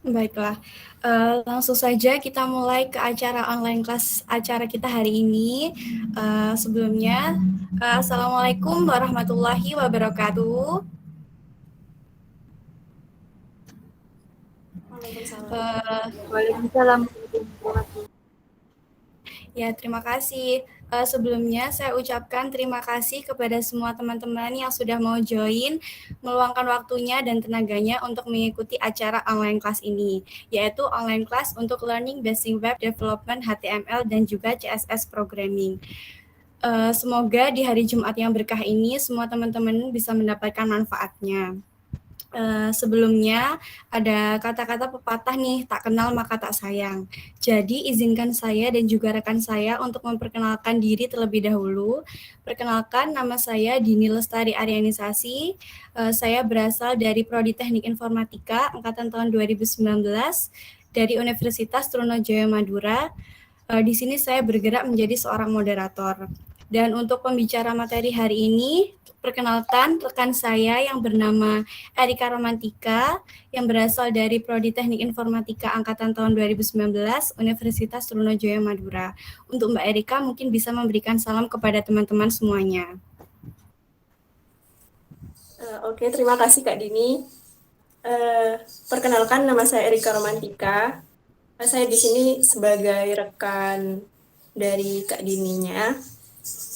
Baiklah, langsung saja kita mulai ke acara online kelas acara kita hari ini. Sebelumnya, Assalamualaikum warahmatullahi wabarakatuh. Waalaikumsalam. Uh, Waalaikumsalam. Ya, terima kasih. Sebelumnya saya ucapkan terima kasih kepada semua teman-teman yang sudah mau join, meluangkan waktunya dan tenaganya untuk mengikuti acara online class ini, yaitu online class untuk Learning Basic Web Development HTML dan juga CSS Programming. Semoga di hari Jumat yang berkah ini semua teman-teman bisa mendapatkan manfaatnya. Sebelumnya ada kata-kata pepatah nih, tak kenal maka tak sayang. Jadi izinkan saya dan juga rekan saya untuk memperkenalkan diri terlebih dahulu. Perkenalkan, nama saya Dini Lestari Aryanisasi. Saya berasal dari Prodi Teknik Informatika angkatan tahun 2019 dari Universitas Trunojoyo Madura. Di sini saya bergerak menjadi seorang moderator. Dan untuk pembicara materi hari ini, perkenalkan rekan saya yang bernama Erika Romantika, yang berasal dari Prodi Teknik Informatika Angkatan tahun 2019, Universitas Trunojoyo Madura. Untuk Mbak Erika, mungkin bisa memberikan salam kepada teman-teman semuanya. Oke, terima kasih Kak Dini. Perkenalkan, nama saya Erika Romantika. Saya di sini sebagai rekan dari Kak Dininya.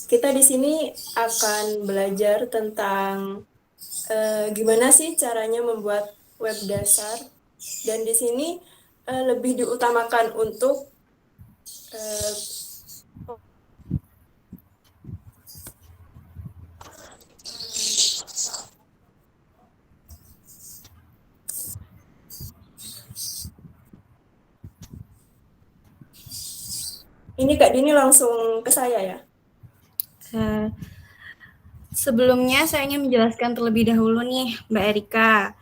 Kita di sini akan belajar tentang gimana sih caranya membuat web dasar. Dan di sini lebih diutamakan untuk ini Kak Dini langsung ke saya ya. Sebelumnya saya ingin menjelaskan terlebih dahulu nih Mbak Erika,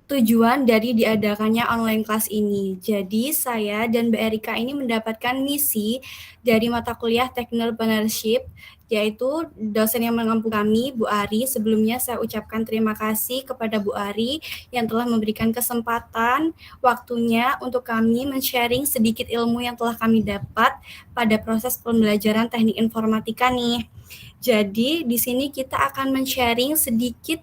tujuan dari diadakannya online class ini. Jadi saya dan Mbak Erika ini mendapatkan misi dari mata kuliah Technopreneurship, yaitu dosen yang mengampu kami, Bu Ari. Sebelumnya saya ucapkan terima kasih kepada Bu Ari yang telah memberikan kesempatan waktunya untuk kami men-sharing sedikit ilmu yang telah kami dapat pada proses pembelajaran teknik informatika nih. Jadi di sini kita akan men-sharing sedikit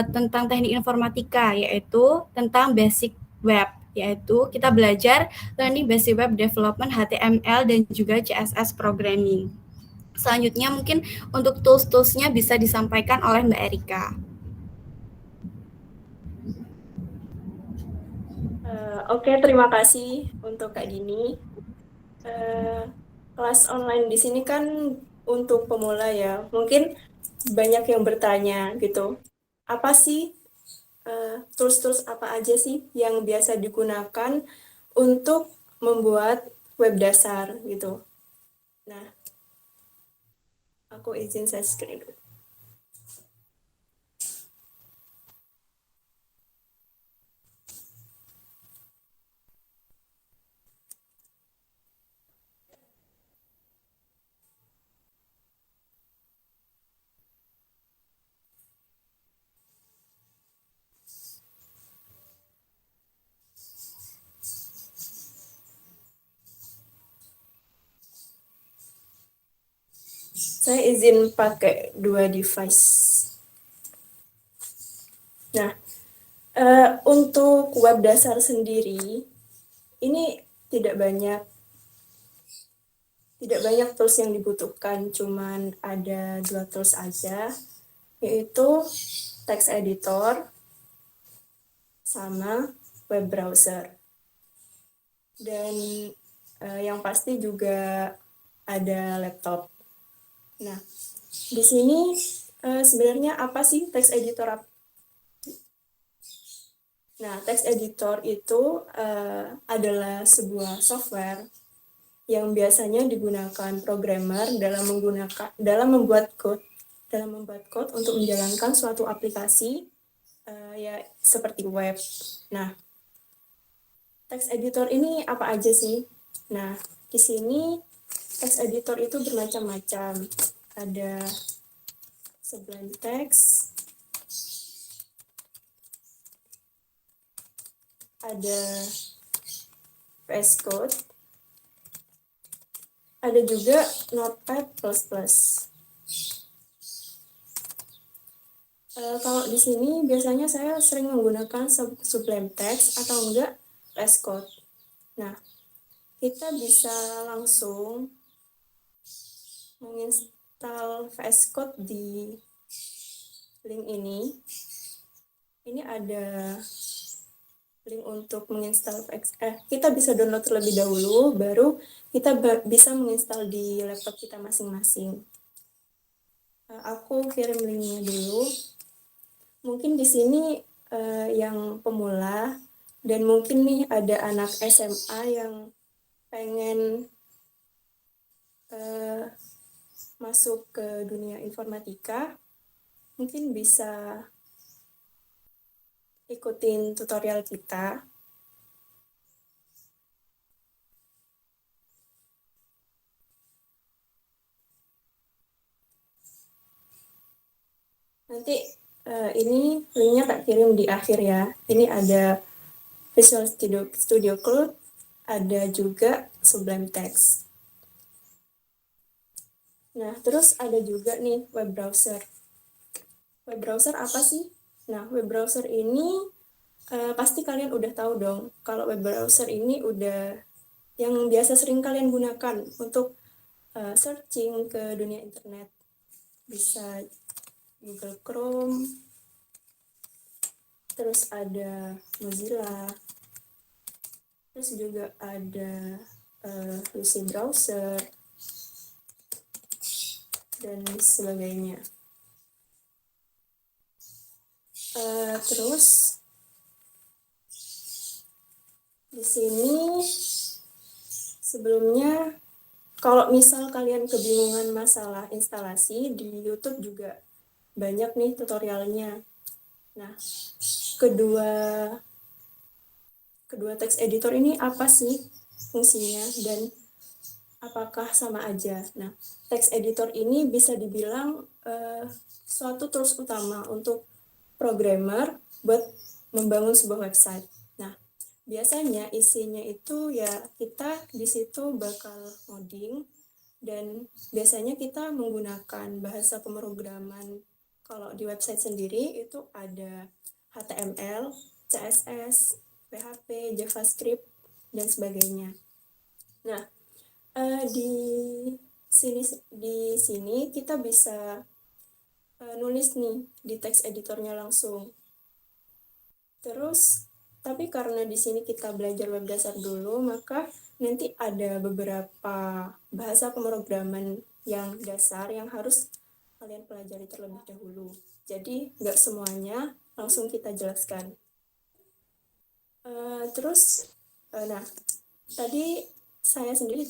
tentang teknik informatika, yaitu tentang basic web, yaitu kita belajar Learning Basic Web Development HTML dan juga CSS Programming. Selanjutnya mungkin untuk tools-toolsnya bisa disampaikan oleh Mbak Erika. Oke, terima kasih untuk Kak Dini. Kelas online di sini kan untuk pemula ya. Mungkin banyak yang bertanya gitu. Apa sih tools-tools apa aja sih yang biasa digunakan untuk membuat web dasar gitu. Nah, aku izin share screen dulu. Saya izin pakai dua device. Nah, untuk web dasar sendiri, ini tidak banyak tools yang dibutuhkan, cuman ada 2 tools aja, yaitu text editor sama web browser. Dan yang pasti juga ada laptop. Nah, di sini sebenarnya apa sih text editor? Nah, text editor itu adalah sebuah software yang biasanya digunakan programmer dalam membuat code untuk menjalankan suatu aplikasi ya seperti web. Nah, text editor ini apa aja sih? Nah, di sini text editor itu bermacam-macam. Ada Sublime Text, ada VS Code, ada juga Notepad++. Kalau di sini biasanya saya sering menggunakan Sublime Text atau enggak VS Code. Nah, kita bisa langsung menginstal VS Code di link ini. Ini ada link untuk menginstal kita bisa download terlebih dahulu, baru kita bisa menginstal di laptop kita masing-masing. Aku kirim linknya dulu. Mungkin di sini yang pemula, dan mungkin nih ada anak SMA yang pengen masuk ke dunia informatika, mungkin bisa ikutin tutorial kita. Nanti ini linknya tak kirim di akhir ya. Ini ada Visual Studio Code, ada juga Sublime Text. Nah, terus ada juga nih web browser. Web browser apa sih? Nah, web browser ini pasti kalian udah tahu dong, kalau web browser ini udah yang biasa sering kalian gunakan untuk searching ke dunia internet. Bisa Google Chrome, terus ada Mozilla, terus juga ada Lucee Browser, dan sebagainya. Terus di sini sebelumnya kalau misal kalian kebingungan masalah instalasi, di YouTube juga banyak nih tutorialnya. Nah, kedua text editor ini apa sih fungsinya dan apakah sama aja? Nah, text editor ini bisa dibilang suatu tools utama untuk programmer buat membangun sebuah website. Nah, biasanya isinya itu ya kita di situ bakal ngoding, dan biasanya kita menggunakan bahasa pemrograman. Kalau di website sendiri itu ada HTML, CSS, PHP, JavaScript, dan sebagainya. Nah, di sini kita bisa nulis nih di text editornya langsung. Terus, tapi karena di sini kita belajar web dasar dulu, maka nanti ada beberapa bahasa pemrograman yang dasar yang harus kalian pelajari terlebih dahulu. Jadi, nggak semuanya langsung kita jelaskan. Nah, tadi saya sendiri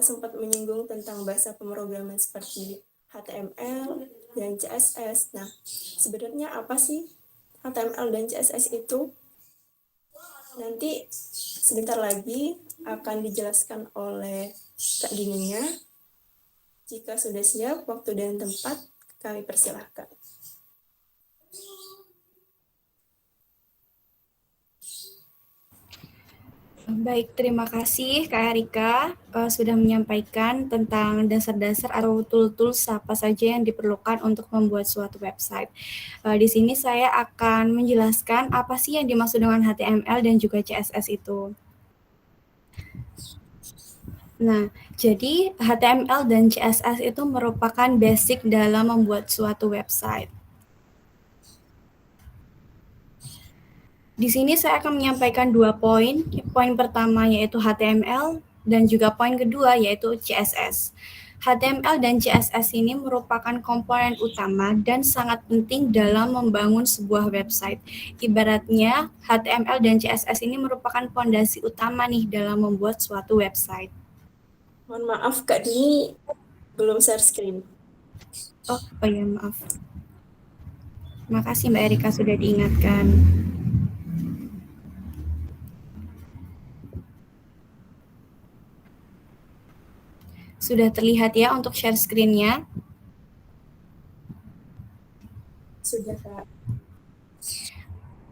sempat menyinggung tentang bahasa pemrograman seperti HTML dan CSS. Nah, sebenarnya apa sih HTML dan CSS itu? Nanti sebentar lagi akan dijelaskan oleh Kak Dininya. Jika sudah siap, waktu dan tempat, kami persilahkan. Baik, terima kasih Kak Erika sudah menyampaikan tentang dasar-dasar atau tools-tools apa saja yang diperlukan untuk membuat suatu website. Di sini saya akan menjelaskan apa sih yang dimaksud dengan HTML dan juga CSS itu. Nah, jadi HTML dan CSS itu merupakan basic dalam membuat suatu website. Di sini saya akan menyampaikan 2 poin. Poin pertama yaitu HTML dan juga poin kedua yaitu CSS. HTML dan CSS ini merupakan komponen utama dan sangat penting dalam membangun sebuah website. Ibaratnya HTML dan CSS ini merupakan fondasi utama nih dalam membuat suatu website. Mohon maaf Kak Dini, belum share screen. Oh ya, maaf. Makasih Mbak Erika sudah diingatkan. Sudah terlihat ya untuk share screen-nya? Sudah Kak.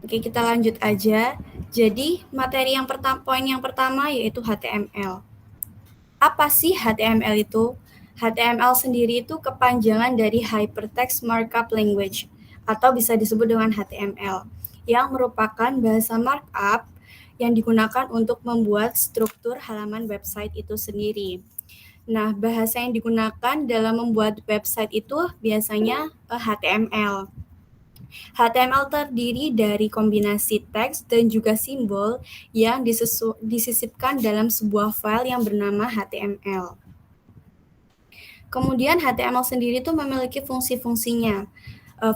Oke, kita lanjut aja. Jadi, materi yang pertama, poin yang pertama yaitu HTML. Apa sih HTML itu? HTML sendiri itu kepanjangan dari Hypertext Markup Language atau bisa disebut dengan HTML yang merupakan bahasa markup yang digunakan untuk membuat struktur halaman website itu sendiri. Nah, bahasa yang digunakan dalam membuat website itu biasanya HTML. HTML terdiri dari kombinasi teks dan juga simbol yang disisipkan dalam sebuah file yang bernama HTML. Kemudian HTML sendiri itu memiliki fungsi-fungsinya.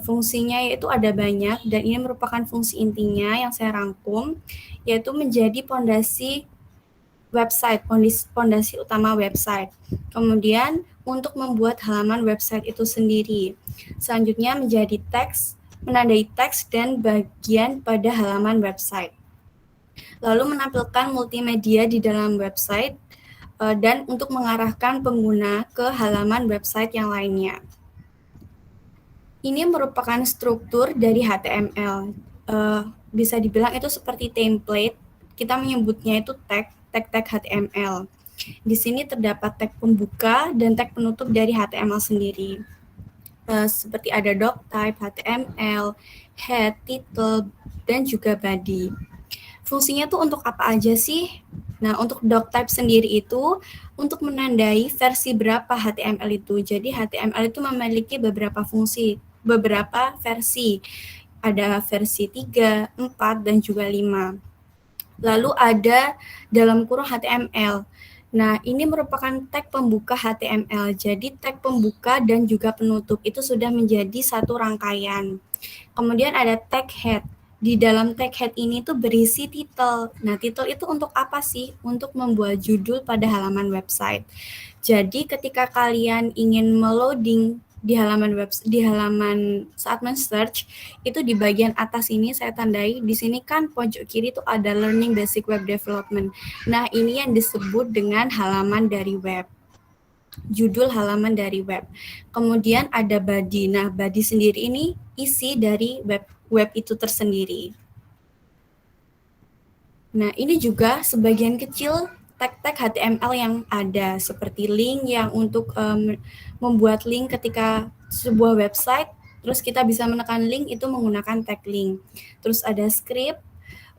Fungsinya yaitu ada banyak dan ini merupakan fungsi intinya yang saya rangkum, yaitu menjadi pondasi website, pondasi utama website. Kemudian untuk membuat halaman website itu sendiri. Selanjutnya menjadi teks, menandai teks dan bagian pada halaman website. Lalu menampilkan multimedia di dalam website dan untuk mengarahkan pengguna ke halaman website yang lainnya. Ini merupakan struktur dari HTML. Bisa dibilang itu seperti template. Kita menyebutnya itu tag HTML. Di sini terdapat tag pembuka dan tag penutup dari HTML sendiri. Seperti ada doc type, HTML, head, title, dan juga body. Fungsinya tuh untuk apa aja sih? Nah, untuk doc type sendiri itu untuk menandai versi berapa HTML itu. Jadi HTML itu memiliki beberapa fungsi, beberapa versi. Ada versi 3, 4, dan juga 5. Lalu ada dalam kurung HTML. Nah, ini merupakan tag pembuka HTML. Jadi tag pembuka dan juga penutup itu sudah menjadi satu rangkaian. Kemudian ada tag head. Di dalam tag head ini tuh berisi title. Nah, title itu untuk apa sih? Untuk membuat judul pada halaman website. Jadi ketika kalian ingin meloading di halaman saat men-search itu di bagian atas ini saya tandai, di sini kan pojok kiri itu ada learning basic web development. Nah, ini yang disebut dengan halaman dari web. Judul halaman dari web. Kemudian ada body. Nah, body sendiri ini isi dari web itu tersendiri. Nah, ini juga sebagian kecil tag-tag HTML yang ada, seperti link yang untuk membuat link ketika sebuah website, terus kita bisa menekan link itu menggunakan tag link. Terus ada script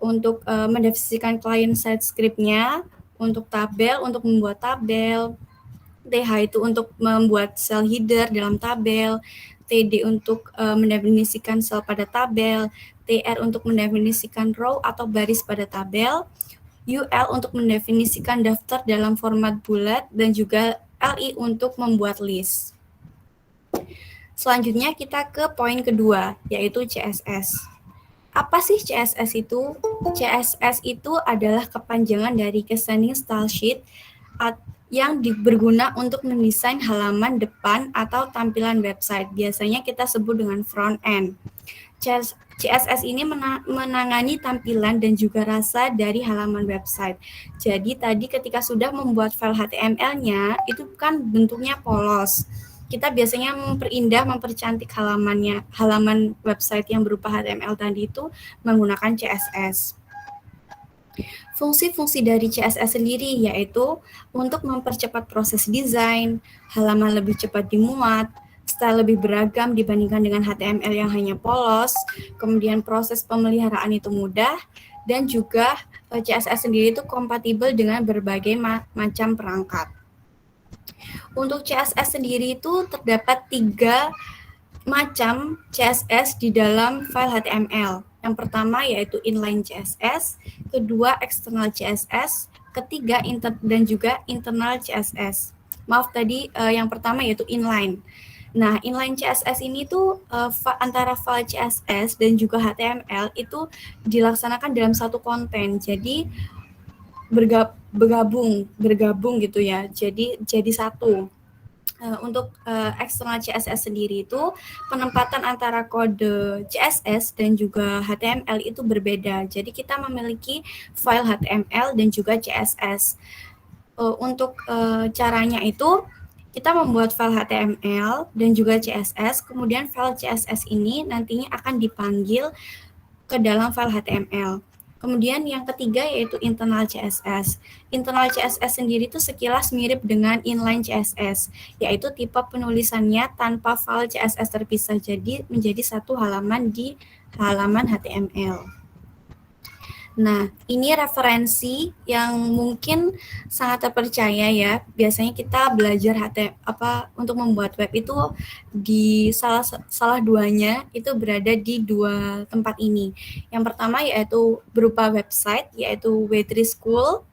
untuk mendefinisikan client-side script-nya, untuk tabel, untuk membuat tabel, TH itu untuk membuat cell header dalam tabel, TD untuk mendefinisikan sel pada tabel, TR untuk mendefinisikan row atau baris pada tabel, UL untuk mendefinisikan daftar dalam format bulat, dan juga LI untuk membuat list. Selanjutnya kita ke poin kedua, yaitu CSS. Apa sih CSS itu? CSS itu adalah kepanjangan dari Cesening Style Sheet yang berguna untuk mendesain halaman depan atau tampilan website. Biasanya kita sebut dengan front end. CSS ini menangani tampilan dan juga rasa dari halaman website. Jadi tadi ketika sudah membuat file HTML-nya, itu kan bentuknya polos. Kita biasanya memperindah, mempercantik halaman website yang berupa HTML tadi itu menggunakan CSS. Fungsi-fungsi dari CSS sendiri yaitu untuk mempercepat proses desain, halaman lebih cepat dimuat, style lebih beragam dibandingkan dengan HTML yang hanya polos, kemudian proses pemeliharaan itu mudah, dan juga CSS sendiri itu kompatibel dengan berbagai macam perangkat. Untuk CSS sendiri itu terdapat 3 macam CSS di dalam file HTML. Yang pertama yaitu inline CSS, kedua external CSS, ketiga dan juga internal CSS. Maaf tadi yang pertama yaitu inline. Nah, inline CSS ini tuh antara file CSS dan juga HTML itu dilaksanakan dalam satu konten. Jadi bergabung gitu ya. Jadi satu. Untuk eksternal CSS sendiri itu penempatan antara kode CSS dan juga HTML itu berbeda. Jadi kita memiliki file HTML dan juga CSS. Untuk caranya itu kita membuat file HTML dan juga CSS, kemudian file CSS ini nantinya akan dipanggil ke dalam file HTML. Kemudian yang ketiga yaitu internal CSS. Internal CSS sendiri itu sekilas mirip dengan inline CSS, yaitu tipe penulisannya tanpa file CSS terpisah, jadi menjadi satu halaman di halaman HTML. Nah, ini referensi yang mungkin sangat terpercaya ya. Biasanya kita belajar untuk membuat web itu di salah duanya itu berada di dua tempat ini. Yang pertama yaitu berupa website yaitu W3 School.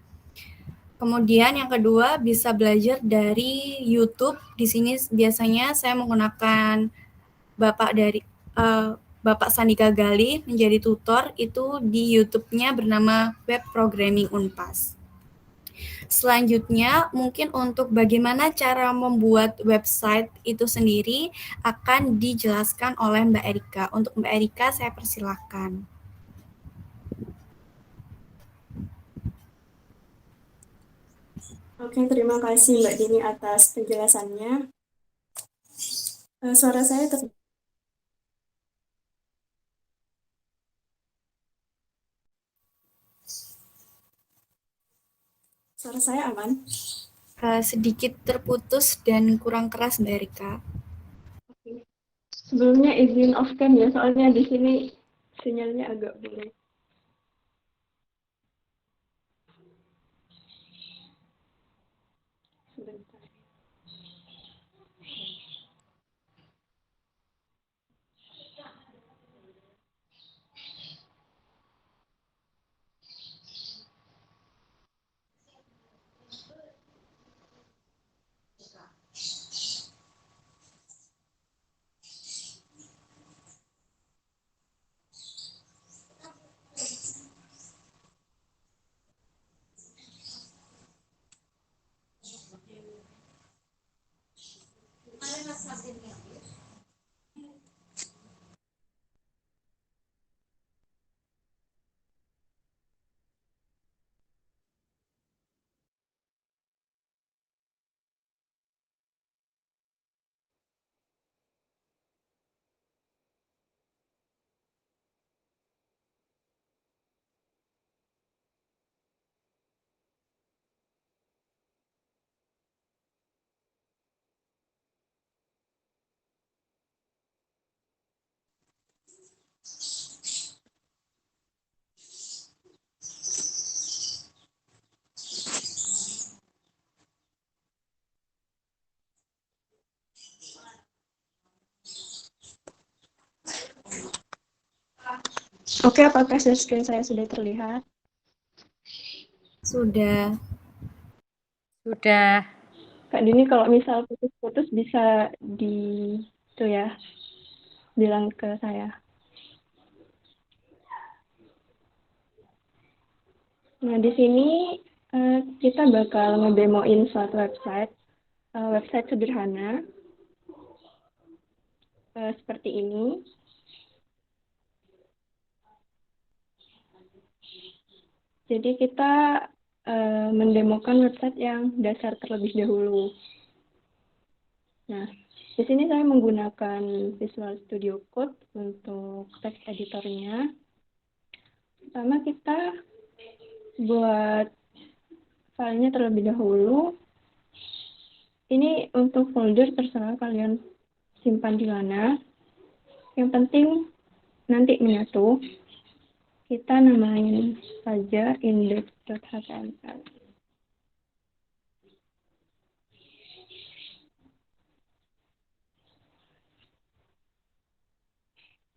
Kemudian yang kedua bisa belajar dari YouTube. Di sini biasanya saya menggunakan Bapak dari uh, Bapak Sandika Gali menjadi tutor itu di YouTube-nya bernama Web Programming Unpas. Selanjutnya, mungkin untuk bagaimana cara membuat website itu sendiri akan dijelaskan oleh Mbak Erika. Untuk Mbak Erika, saya persilahkan. Oke, terima kasih Mbak Dini atas penjelasannya. Suara saya aman? Sedikit terputus dan kurang keras, Mbak Erika. Oke. Sebelumnya izin off cam ya, soalnya di sini sinyalnya agak buruk. Sebentar. Oke, apakah screen saya sudah terlihat? Sudah. Sudah. Kak Dini, kalau misal putus-putus bisa itu ya, bilang ke saya. Nah, di sini kita bakal ngedemoin suatu website sederhana seperti ini. Jadi kita mendemokan website yang dasar terlebih dahulu. Nah, di sini saya menggunakan Visual Studio Code untuk text editornya. Pertama kita buat filenya terlebih dahulu. Ini untuk folder terserah kalian simpan di mana. Yang penting nanti menyatu. Kita namain saja index.html.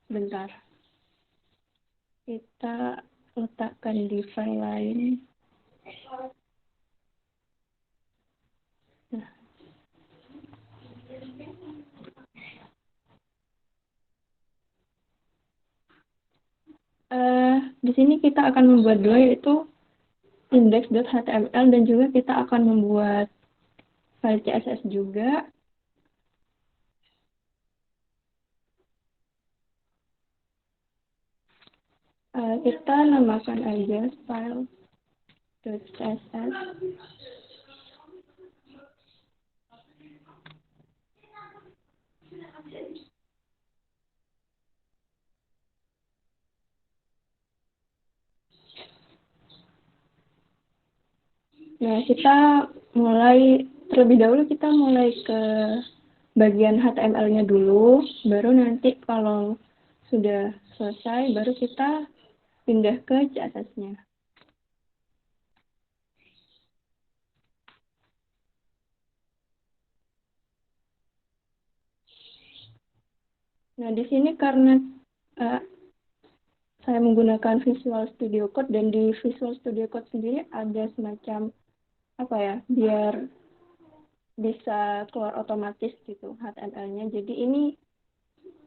Bentar. Kita letakkan di file lain. Nah. Di sini kita akan membuat dua, yaitu index.html dan juga kita akan membuat file CSS juga. Kita namakan aja file.css. Nah, kita mulai terlebih dahulu kita mulai ke bagian HTML-nya dulu, baru nanti kalau sudah selesai, baru kita pindah ke CSS-nya. Nah, di sini karena uh, saya menggunakan Visual Studio Code, dan di Visual Studio Code sendiri ada semacam apa ya, biar bisa keluar otomatis gitu HTML-nya. Jadi ini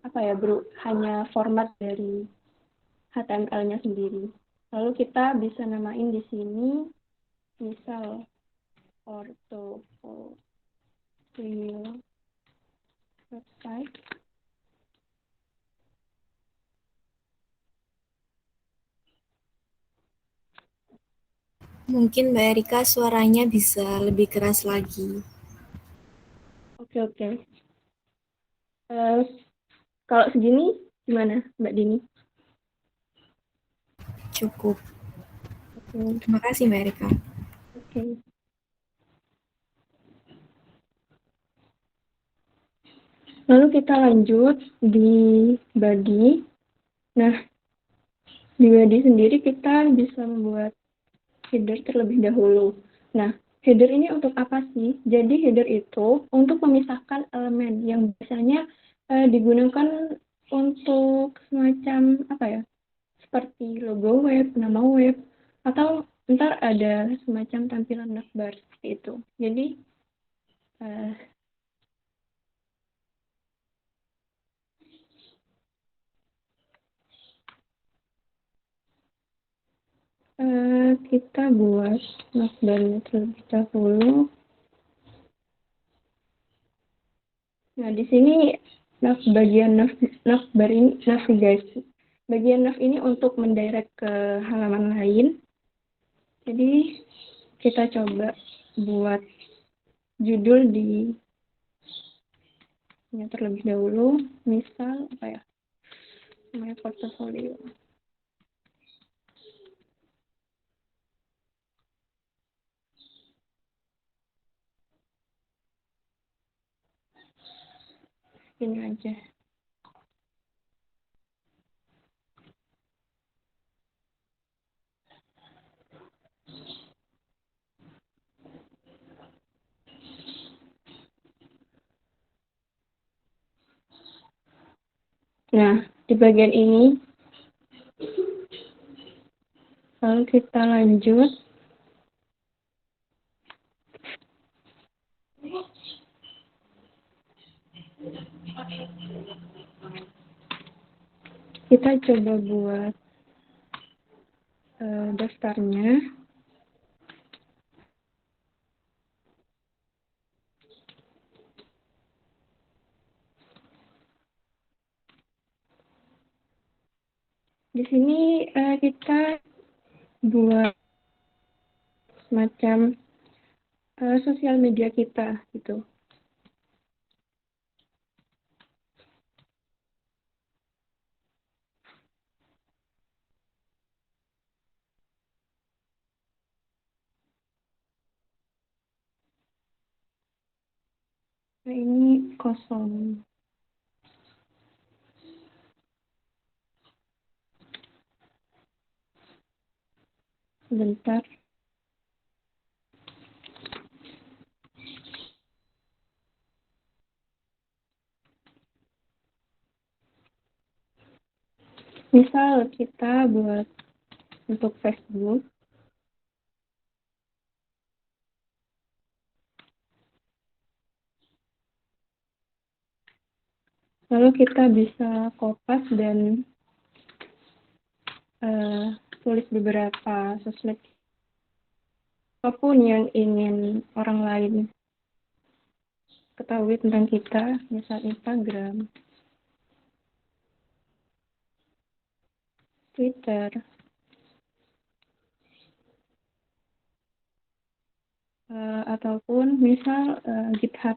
apa ya, bro, hanya format dari HTML-nya sendiri. Lalu kita bisa namain di sini misal portfolio website. Mungkin Mbak Erika suaranya bisa lebih keras lagi. Oke, oke. Kalau segini gimana, Mbak Dini? Cukup. Oke, Terima kasih Mbak Erika. oke. Lalu kita lanjut di body. Nah, di body sendiri kita bisa membuat header terlebih dahulu. Nah, header ini untuk apa sih? Jadi header itu untuk memisahkan elemen yang biasanya digunakan untuk semacam apa ya? Seperti logo web, nama web, atau ntar ada semacam tampilan navbar seperti itu. Jadi uh, kita buat navbarnya terlebih dahulu. Nah, di sini bagian navbar ini navigasi. Bagian nav ini untuk mendirect ke halaman lain. Jadi kita coba buat judul di ini terlebih dahulu. Misal apa ya? My portfolio. Ini aja. Nah, di bagian ini lalu kita lanjut. Kita coba buat daftarnya. Di sini kita buat semacam sosial media kita gitu. Nah, ini kosong. Sebentar. Misal kita buat untuk Facebook. Lalu kita bisa kopas dan tulis beberapa sosmed apapun yang ingin orang lain ketahui tentang kita, misal Instagram, Twitter, ataupun misal GitHub.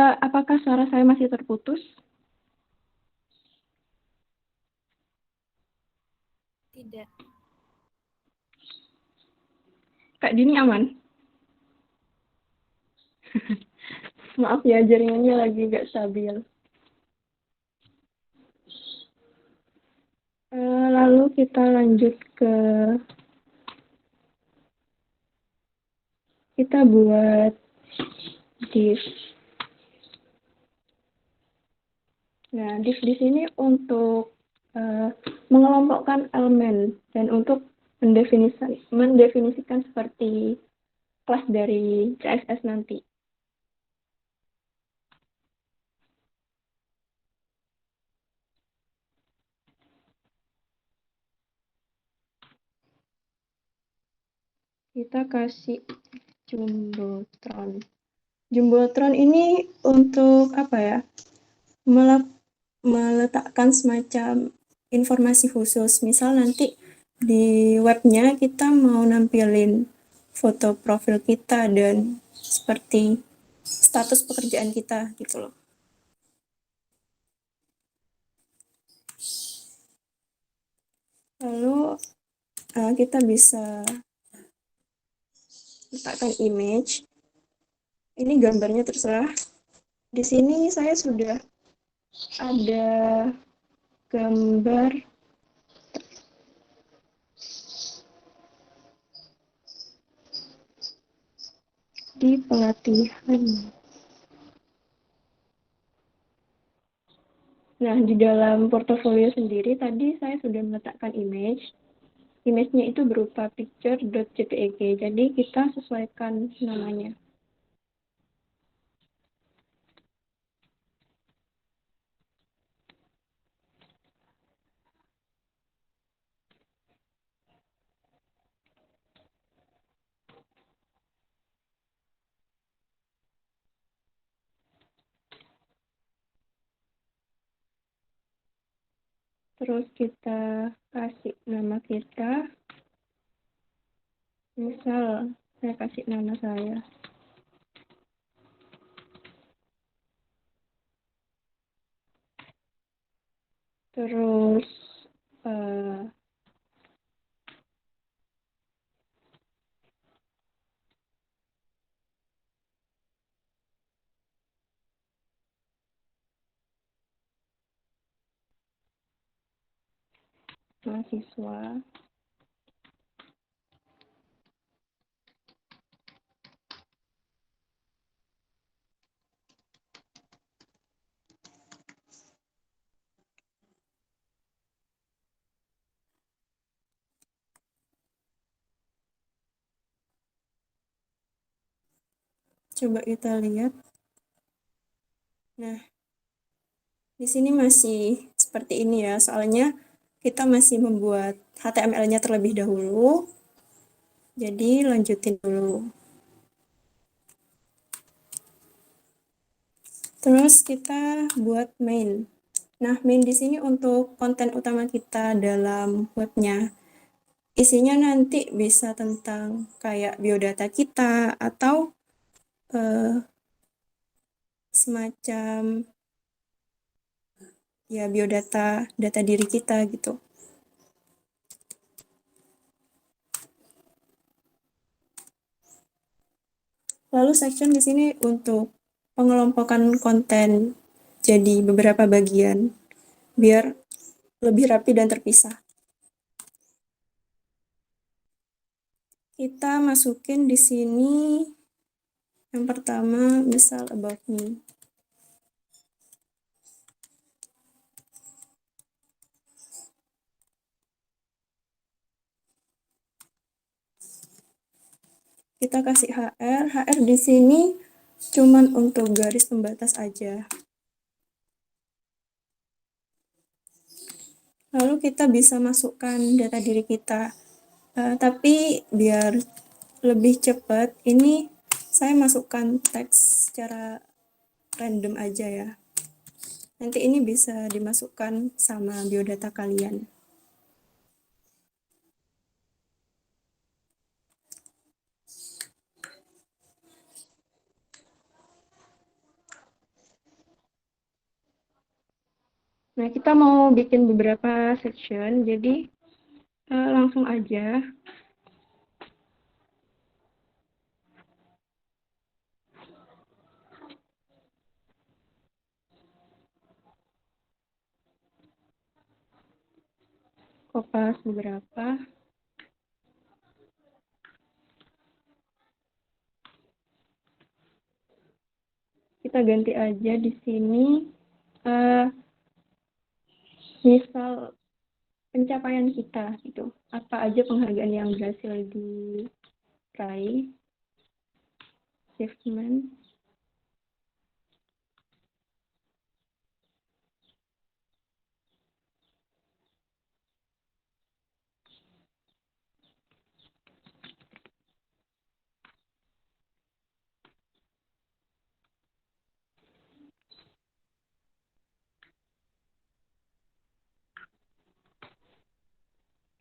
Apakah suara saya masih terputus? Tidak. Kak Dini aman? Maaf ya, jaringannya lagi nggak stabil. Lalu kita lanjut ke kita buat div. Nah, div di sini untuk mengelompokkan elemen dan untuk mendefinisikan seperti kelas dari CSS nanti. Kita kasih Jumbotron. Jumbotron ini untuk apa ya? Meletakkan semacam informasi khusus. Misal nanti di webnya kita mau nampilin foto profil kita dan seperti status pekerjaan kita gitu loh. Lalu kita bisa letakkan image. Ini gambarnya terserah. Di sini saya sudah ada gambar di pelatihan. Nah, di dalam portofolio sendiri tadi saya sudah meletakkan image. Image-nya itu berupa picture.jpeg, jadi kita sesuaikan namanya. Terus kita kasih nama kita. Misal saya kasih nama saya. Terus mahasiswa. Coba kita lihat. Nah, di sini masih seperti ini ya, soalnya kita masih membuat HTML-nya terlebih dahulu. Jadi lanjutin dulu. Terus kita buat main. Nah, main di sini untuk konten utama kita dalam webnya. Isinya nanti bisa tentang kayak biodata kita atau semacam ya biodata data diri kita gitu. Lalu section di sini untuk pengelompokan konten jadi beberapa bagian biar lebih rapi dan terpisah. Kita masukin di sini yang pertama misal about me. Kita kasih HR. HR di sini cuman untuk garis pembatas aja. Lalu kita bisa masukkan data diri kita. Tapi biar lebih cepat, ini saya masukkan teks secara random aja ya. Nanti ini bisa dimasukkan sama biodata kalian. Nah, kita mau bikin beberapa section, jadi langsung aja. Kopas beberapa. Kita ganti aja di sini. Misal pencapaian kita gitu. Apa aja penghargaan yang berhasil diraih. Achievement.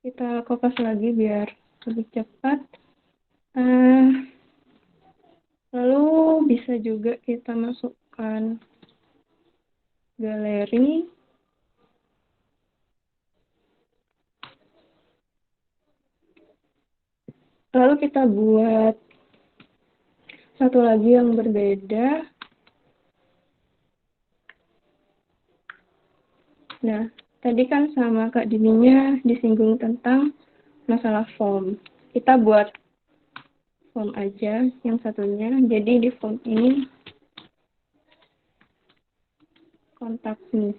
Kita kopas lagi biar lebih cepat. Lalu bisa juga kita masukkan galeri. Lalu kita buat satu lagi yang berbeda. Nah, tadi kan sama Kak Dininya disinggung tentang masalah form. Kita buat form aja yang satunya. Jadi di form ini kontak me.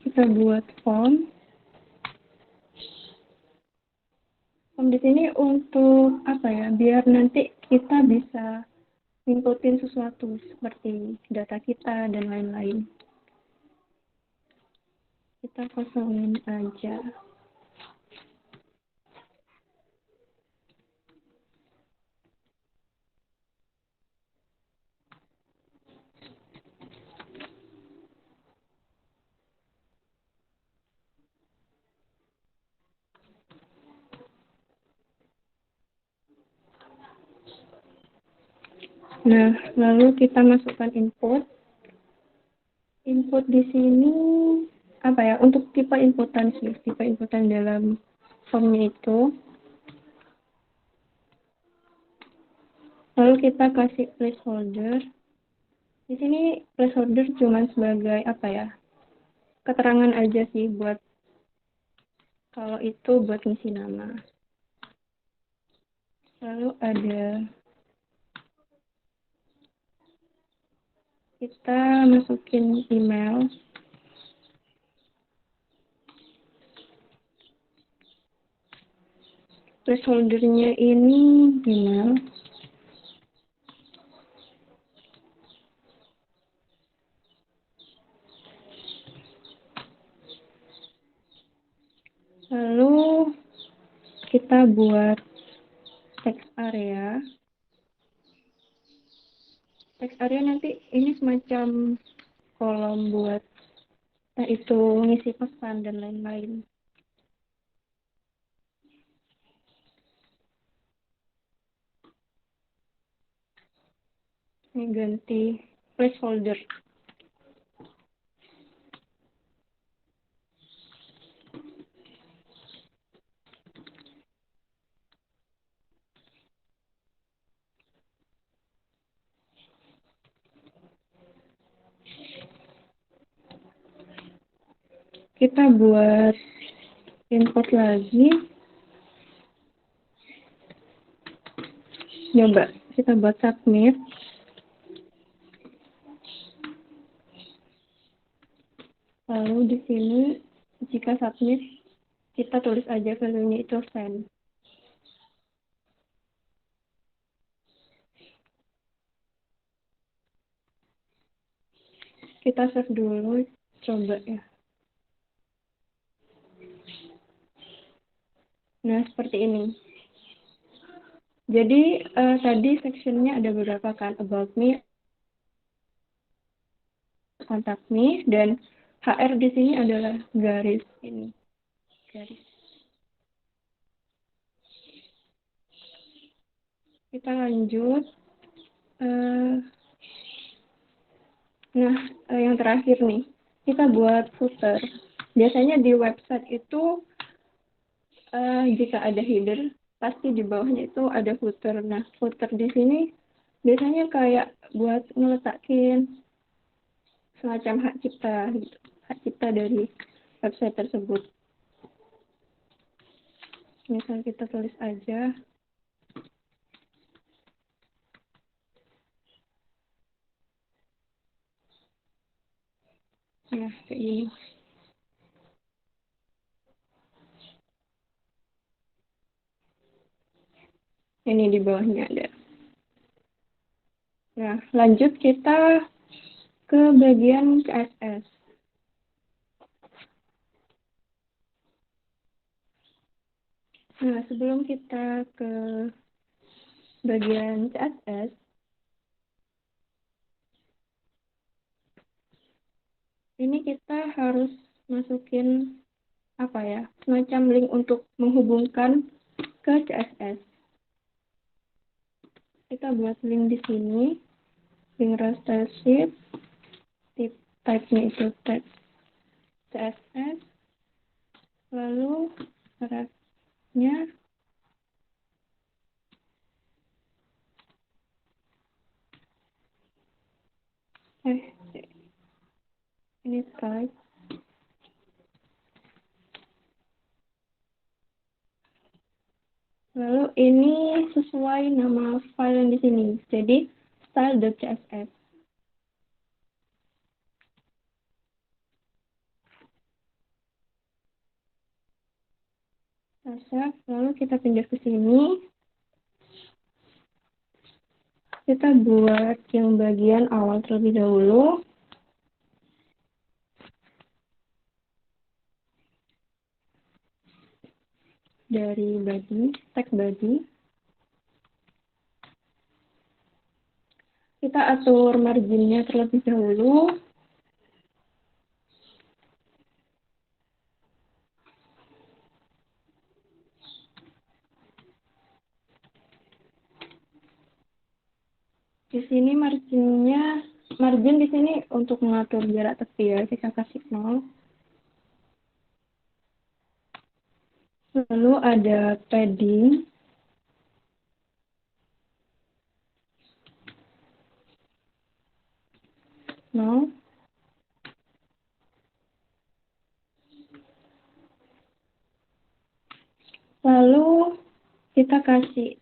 Kita buat form. Form di sini untuk apa ya? Biar nanti kita bisa inputin sesuatu seperti data kita dan lain-lain. Kita kosongin aja. Nah, lalu kita masukkan input. Input di sini apa ya? Untuk tipe inputan sih, tipe inputan dalam formnya itu. Lalu kita kasih placeholder. Di sini placeholder cuma sebagai apa ya? Keterangan aja sih buat kalau itu buat ngisi nama. Lalu ada kita masukin email. Placeholdernya ini email. Lalu kita buat text area. Text area nanti ini semacam kolom buat itu ngisi pesan dan lain-lain. Ini ganti placeholder. Kita buat input lagi. Coba kita buat submit. Lalu di sini jika submit kita tulis aja value-nya itu send. Kita save dulu, coba ya. Nah, seperti ini. Jadi tadi sectionnya ada beberapa kan, about me, contact me, dan HR di sini adalah garis ini. Garis. Kita lanjut. Nah, yang terakhir nih, kita buat footer. Biasanya di website itu jika ada header, pasti di bawahnya itu ada footer. Nah, footer di sini biasanya kayak buat ngeletakin semacam hak cipta gitu, hak cipta dari website tersebut. Misal kita tulis aja. Nah, kayak gini. Ini di bawahnya ada. Nah, lanjut kita ke bagian CSS. Nah, sebelum kita ke bagian CSS, ini kita harus masukin apa ya, semacam link untuk menghubungkan ke CSS. Kita buat link di sini, link raster sheet, type-nya itu text CSS, lalu syaratnya ini type. Lalu ini sesuai nama file yang di sini. Jadi style.css. Lalu kita pindah ke sini. Kita buat yang bagian awal terlebih dahulu. Dari body, tag body. Kita atur marginnya terlebih dahulu. Di sini margin di sini untuk mengatur jarak tepi ya, kita kasih 0. Lalu ada padding. No. Lalu kita kasih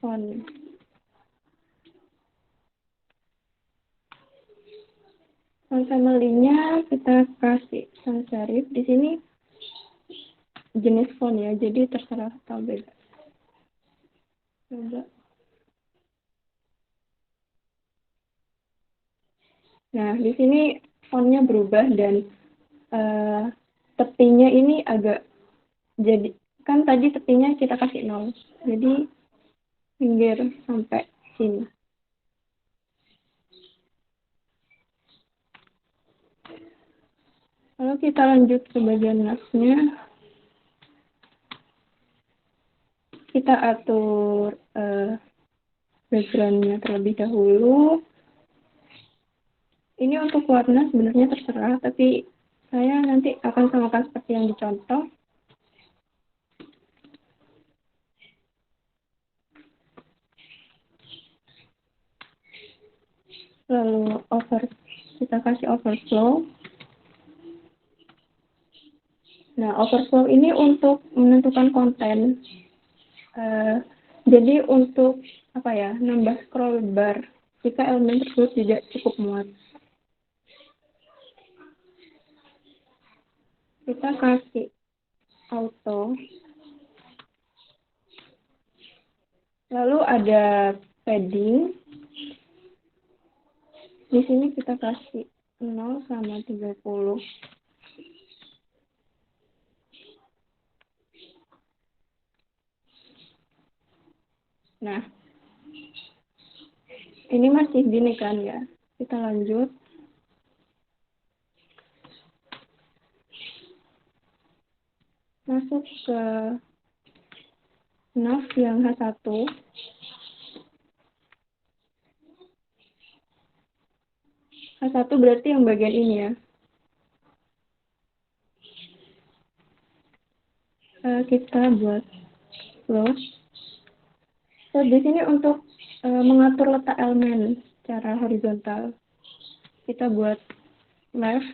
font. Font family-nya kita kasih sans serif. Di sini jenis font ya, jadi terserah atau bebas. Coba. Nah, di sini fontnya berubah dan tepinya ini agak jadi, kan tadi tepinya kita kasih 0. Jadi pinggir sampai sini. Lalu kita lanjut ke bagian next-nya. Kita atur background-nya terlebih dahulu. Ini untuk warna sebenarnya terserah, tapi saya nanti akan samakan seperti yang dicontoh. Lalu kita kasih overflow. Nah, overflow ini untuk menentukan konten. Jadi untuk apa ya, nambah scroll bar jika elemen tersebut tidak cukup muat. Kita kasih auto. Lalu ada padding. Di sini kita kasih 0 sama 30. Nah, ini masih gini kan ya. Kita lanjut. Masuk ke nav yang H1. A1 berarti yang bagian ini ya. Kita buat float. So, di sini untuk mengatur letak elemen secara horizontal, kita buat left.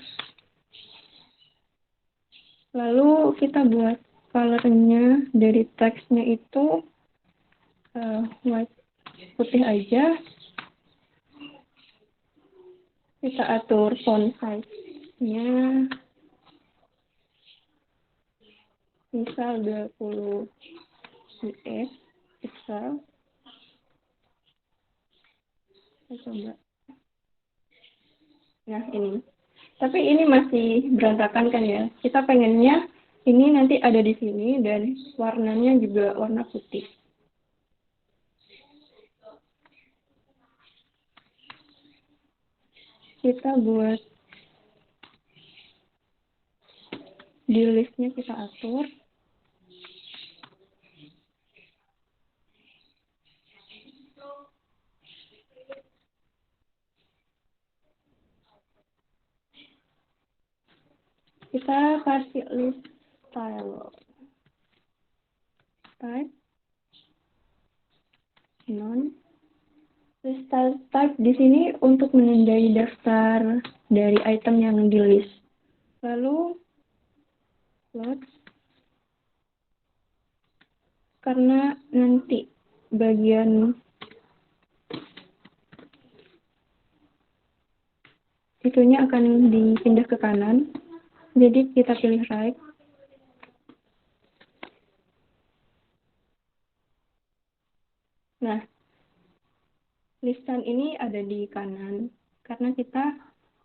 Lalu kita buat colornya dari teksnya itu white, putih aja. Kita atur font size-nya misal 20 pixel. Kita coba. Nah, ini. Tapi ini masih berantakan kan ya. Kita pengennya ini nanti ada di sini dan warnanya juga warna putih. Kita buat di listnya, kita atur. Kita kasih list style type non. List style type di sini untuk menandai daftar dari item yang di list. Lalu float, karena nanti bagian itunya akan dipindah ke kanan, jadi kita pilih right. Nah, listan ini ada di kanan karena kita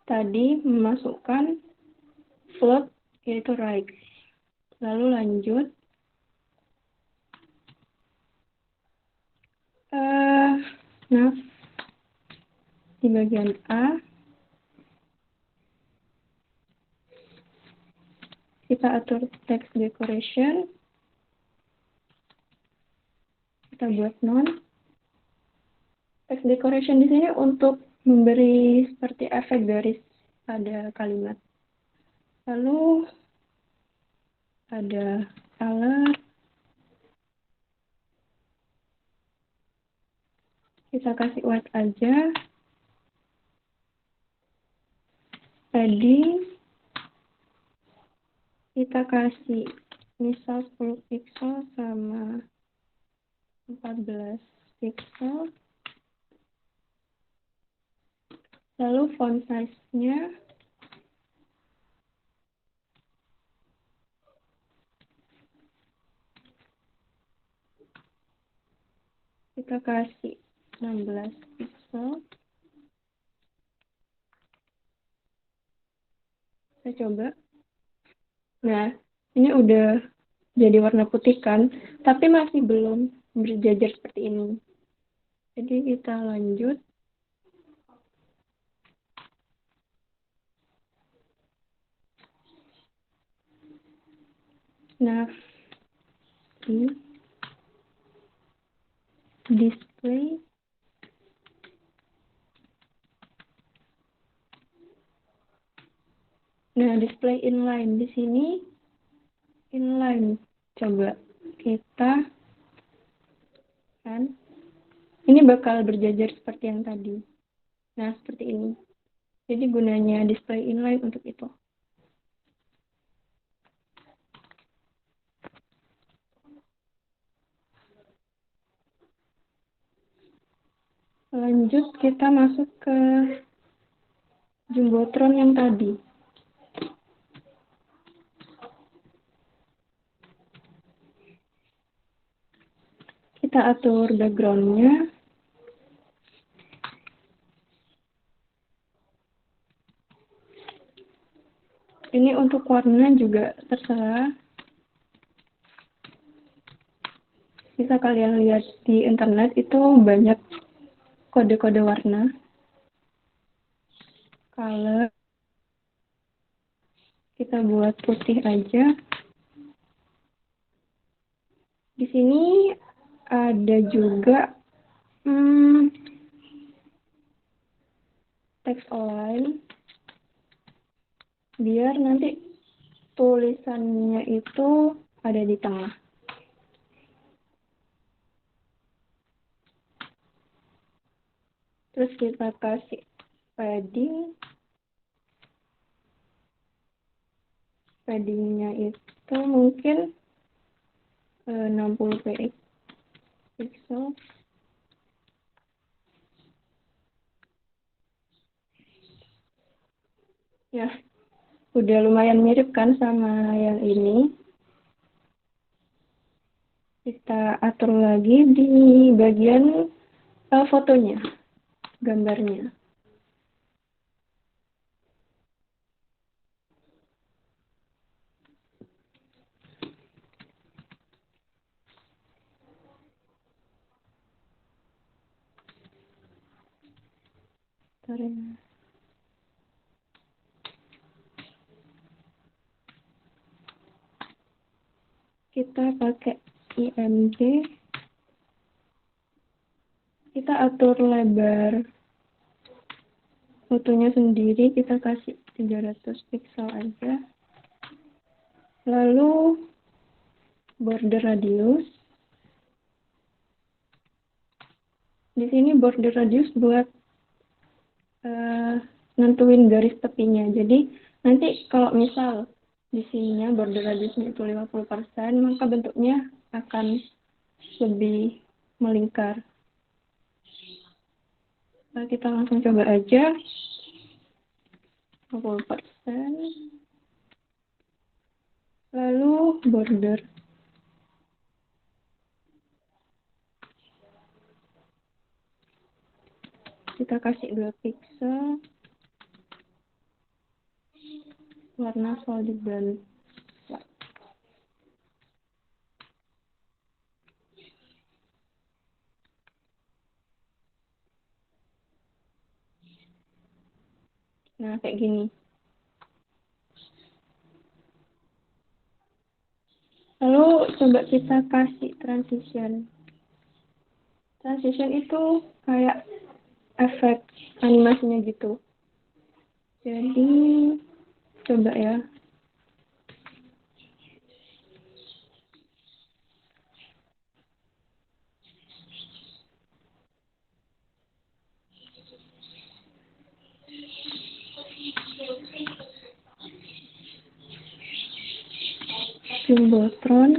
tadi memasukkan float yaitu right. Lalu lanjut. Nah, di bagian A kita atur text decoration. Kita buat non. Text decoration di sini untuk memberi seperti efek garis pada kalimat. Lalu ada color. Kita kasih white aja. Padding kita kasih misal 10 pixel sama 14 pixel. Lalu font size-nya kita kasih 16 pixel. Kita coba. Nah, ini udah jadi warna putih kan, tapi masih belum berjajar seperti ini. Jadi kita lanjut. Nah, display. Nah, display inline di sini inline. Coba kita kan ini bakal berjajar seperti yang tadi. Nah, seperti ini. Jadi gunanya display inline untuk itu. Lanjut kita masuk ke jumbotron yang tadi. Kita atur background-nya. Ini untuk warna juga terserah. Bisa kalian lihat di internet itu banyak kode-kode warna. Color kita buat putih aja. Di sini ada juga teks align biar nanti tulisannya itu ada di tengah. Terus kita kasih padding. Paddingnya itu mungkin 60 pixel. Ya, udah lumayan mirip kan sama yang ini. Kita atur lagi di bagian fotonya, gambarnya. Kita pakai IMG. Kita atur lebar fotonya sendiri, kita kasih 300 pixel aja. Lalu border radius. Di sini border radius buat nentuin garis tepinya. Jadi nanti kalau misal di sininya border radiusnya itu 50%, maka bentuknya akan lebih melingkar. Nah, kita langsung coba aja 50%. Lalu border. Kita kasih 2 pixel. Warna solid dan white. Nah, kayak gini. Lalu coba kita kasih transition. Transition itu kayak efek animasinya gitu. Jadi coba ya. Jumbotron.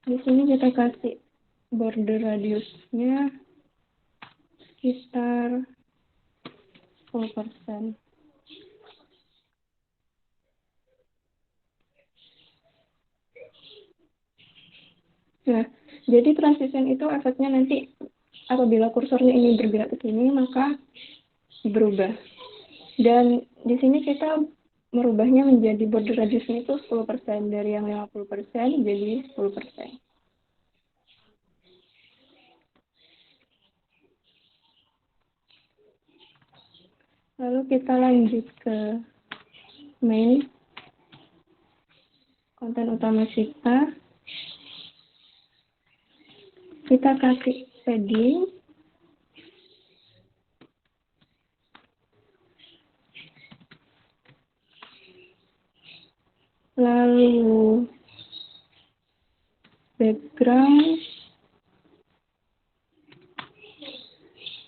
Di sini kita kasih border radiusnya sekitar 10%. Nah, jadi transition itu efeknya nanti apabila kursornya ini bergerak ke sini, maka berubah. Dan di sini kita merubahnya menjadi border radiusnya itu 10%, dari yang 50% jadi 10%. Lalu kita lanjut ke main, konten utama kita. Kita kasih padding. Lalu background.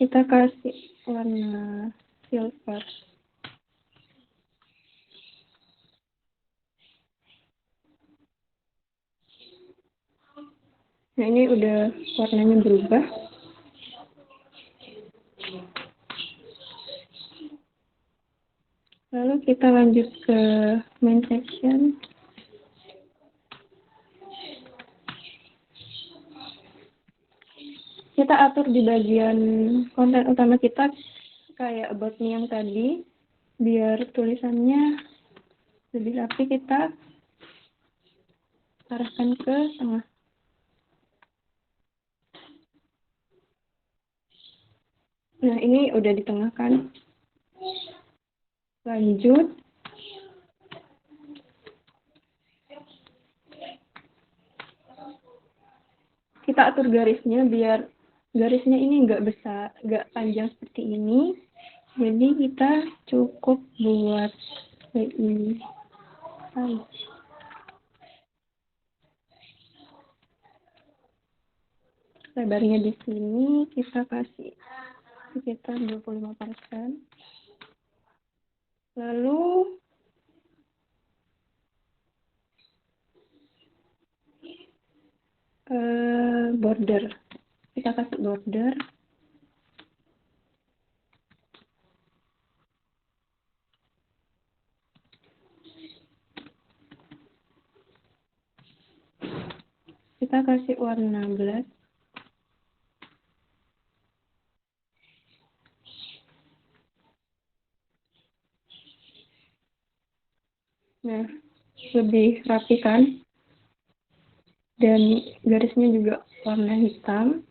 Kita kasih warna silver. Nah, ini udah warnanya berubah. Lalu kita lanjut ke main section. Kita atur di bagian konten utama kita kayak about me yang tadi, biar tulisannya lebih rapi. Kita arahkan ke tengah. Nah, ini udah di tengah kan. Lanjut, kita atur garisnya biar garisnya ini nggak besar, nggak panjang seperti ini. Jadi kita cukup buat kayak ini. Lebarnya di sini kita kasih sekitar 25%. Lalu border. Kita kasih border. Kita kasih warna black. Nah, lebih rapi kan? Dan garisnya juga warna hitam.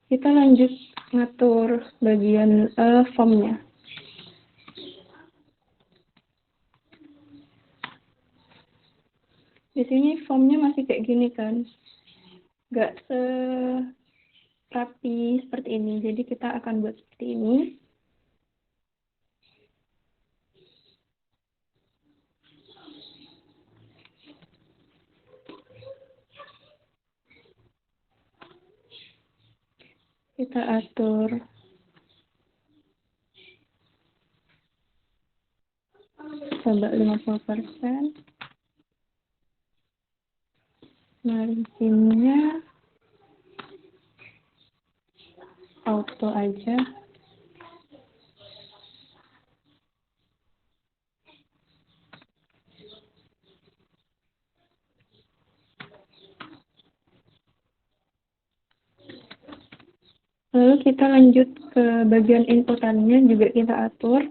Kita lanjut ngatur bagian fontnya. Di sini fontnya masih kayak gini kan, nggak rapi seperti ini. Jadi kita akan buat seperti ini. Kita atur coba 50%. Marginnya auto aja. Lalu kita lanjut ke bagian inputannya, juga kita atur.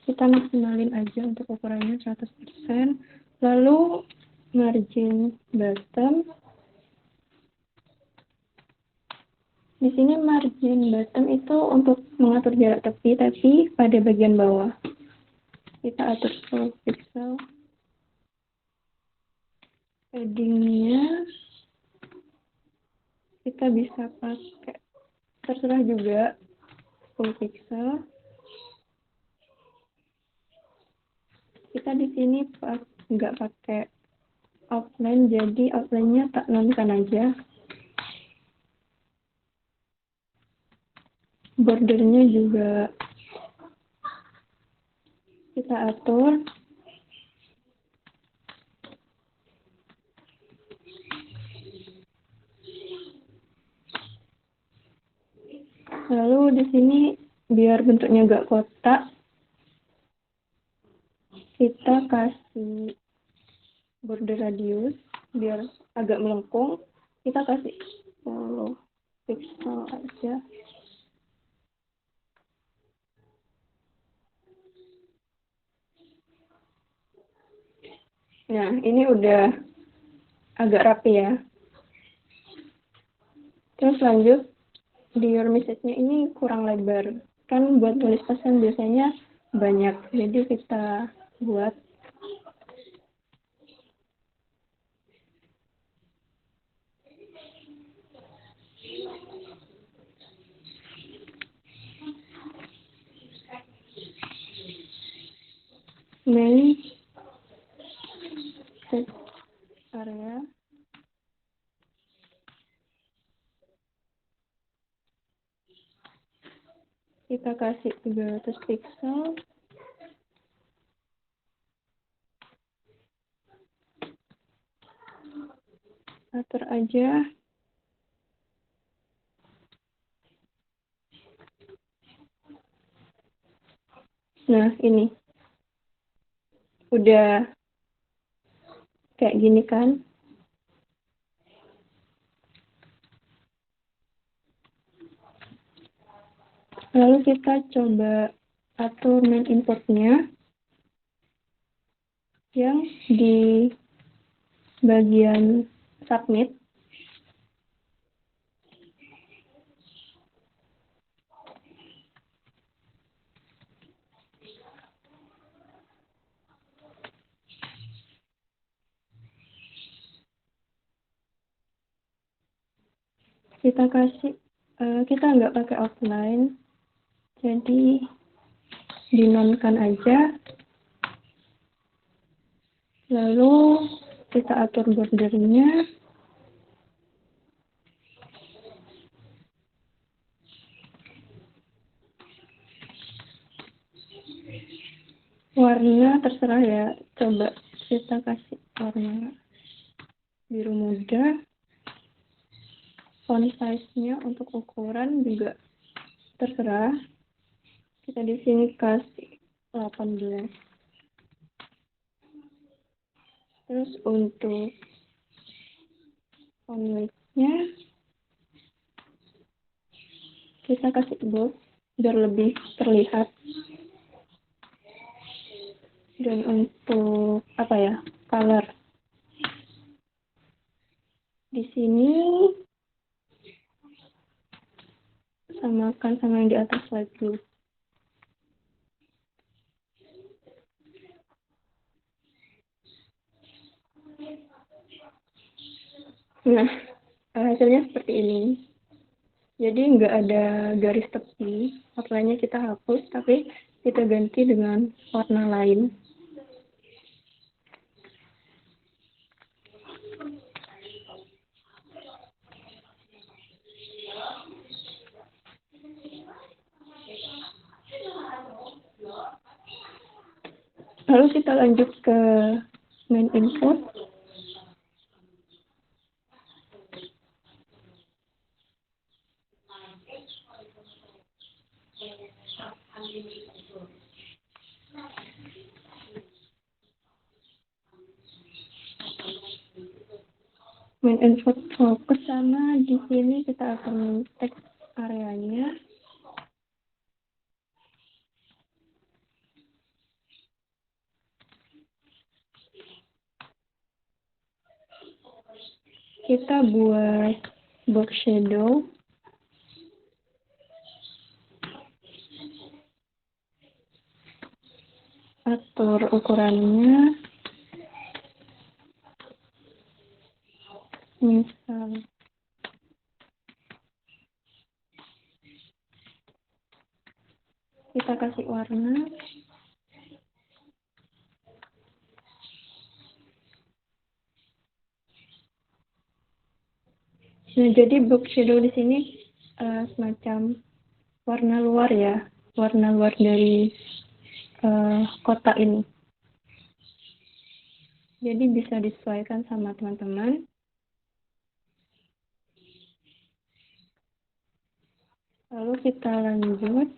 Kita maksimalin aja untuk ukurannya 100%. Lalu margin bottom. Di sini margin bottom itu untuk mengatur jarak tepi, tapi pada bagian bawah. Kita atur 10 pixel. Paddingnya kita bisa pakai, terserah juga, 10 pixel. Kita di sini nggak pakai outline, jadi outline-nya tak nonkan aja. Bordernya juga kita atur. Lalu di sini biar bentuknya nggak kotak, kita kasih border radius biar agak melengkung. Kita kasih 10 pixel aja. Nah, ini udah agak rapi ya. Terus lanjut, di your message-nya ini kurang lebar. Kan buat tulis pesan biasanya banyak, jadi kita buat main text area. Kita kasih 300 pixel. Atur aja. Nah, ini. Udah kayak gini kan. Lalu kita coba atur main inputnya yang di bagian submit. Kita nggak pakai outline, jadi dinonkan aja. Lalu kita atur bordernya. Warna terserah ya, coba kita kasih warna biru muda. Font size-nya untuk ukuran juga terserah. Kita di sini kasih 18. Terus untuk font weight-nya kita kasih bold biar lebih terlihat. Dan untuk color di sini samakan sama yang di atas lagi. Nah, hasilnya seperti ini. Jadi nggak ada garis tepi, outline-nya kita hapus, tapi kita ganti dengan warna lain. Lalu kita lanjut ke main input. Main input fokus sama di sini kita akan teks areanya. Kita buat box shadow. Atur ukurannya. Misal kita kasih warna. Nah, jadi box shadow di sini semacam warna luar ya, warna luar dari kotak ini. Jadi bisa disesuaikan sama teman-teman. Lalu kita lanjut.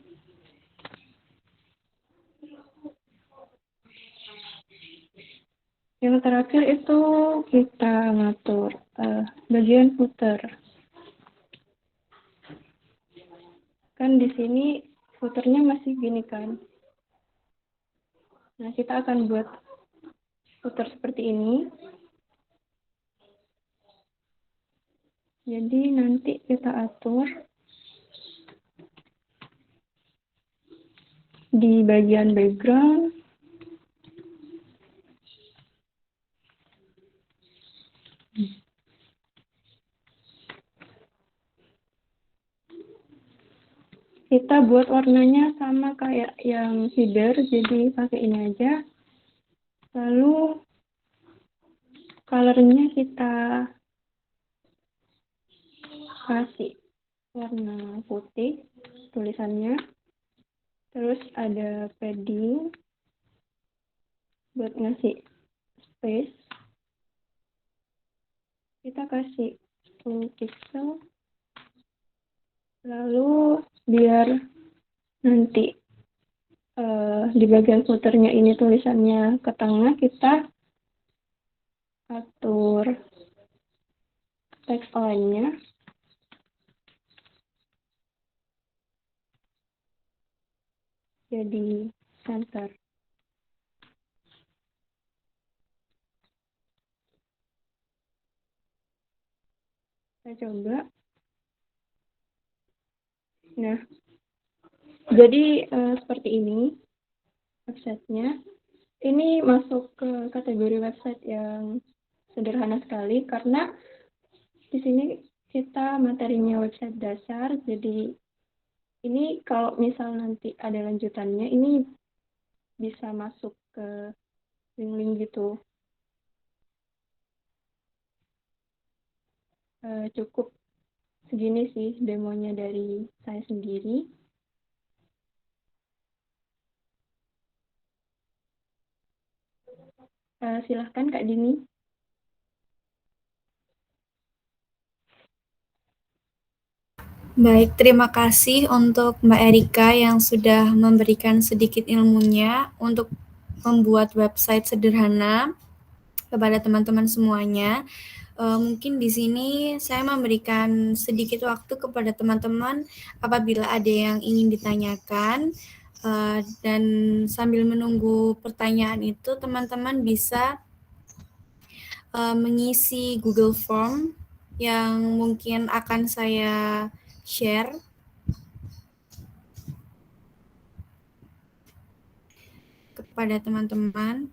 Yang terakhir itu kita ngatur bagian footer. Kan di sini footernya masih gini kan. Nah, kita akan buat footer seperti ini. Jadi nanti kita atur di bagian background. Kita buat warnanya sama kayak yang header, jadi pakai ini aja. Lalu colornya kita kasih warna putih tulisannya. Terus ada padding buat ngasih space. Kita kasih 10 pixel. Lalu biar nanti di bagian footernya ini tulisannya ke tengah, kita atur teks align-nya. jadi center. Saya coba. Nah, jadi seperti ini websitenya. Ini masuk ke kategori website yang sederhana sekali karena di sini kita materinya website dasar. Jadi ini kalau misal nanti ada lanjutannya, ini bisa masuk ke link-link gitu. Cukup segini sih demonya dari saya sendiri. Silahkan Kak Dini. Baik, terima kasih untuk Mbak Erika yang sudah memberikan sedikit ilmunya untuk membuat website sederhana kepada teman-teman semuanya. Mungkin di sini saya memberikan sedikit waktu kepada teman-teman apabila ada yang ingin ditanyakan. Dan sambil menunggu pertanyaan itu, teman-teman bisa mengisi Google Form yang mungkin akan saya share kepada teman-teman.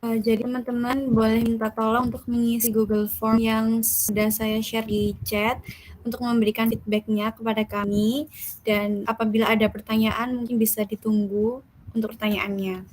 Jadi teman-teman boleh minta tolong untuk mengisi Google Form yang sudah saya share di chat untuk memberikan feedback-nya kepada kami, dan apabila ada pertanyaan mungkin bisa ditunggu untuk pertanyaannya.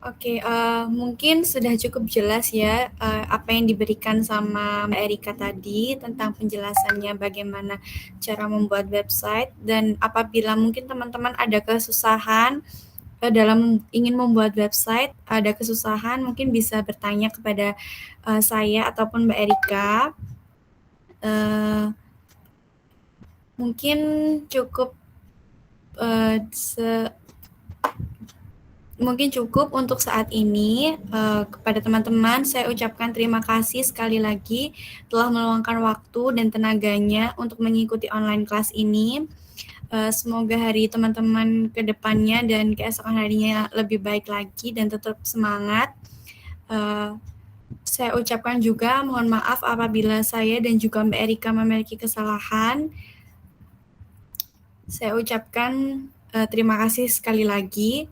Oke, mungkin sudah cukup jelas ya apa yang diberikan sama Mbak Erika tadi tentang penjelasannya bagaimana cara membuat website, dan apabila mungkin teman-teman ada kesusahan dalam ingin membuat website, ada kesusahan mungkin bisa bertanya kepada saya ataupun Mbak Erika. Mungkin cukup mungkin cukup untuk saat ini. Kepada teman-teman, saya ucapkan terima kasih sekali lagi telah meluangkan waktu dan tenaganya untuk mengikuti online kelas ini. Semoga hari teman-teman ke depannya dan keesokan harinya lebih baik lagi dan tetap semangat. Saya ucapkan juga mohon maaf apabila saya dan juga Mbak Erika memiliki kesalahan. Saya ucapkan terima kasih sekali lagi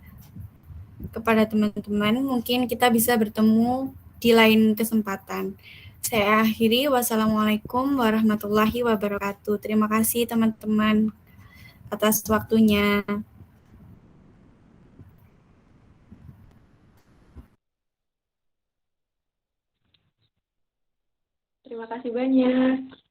kepada teman-teman. Mungkin kita bisa bertemu di lain kesempatan. Saya akhiri, wassalamualaikum warahmatullahi wabarakatuh. Terima kasih teman-teman atas waktunya. Terima kasih banyak.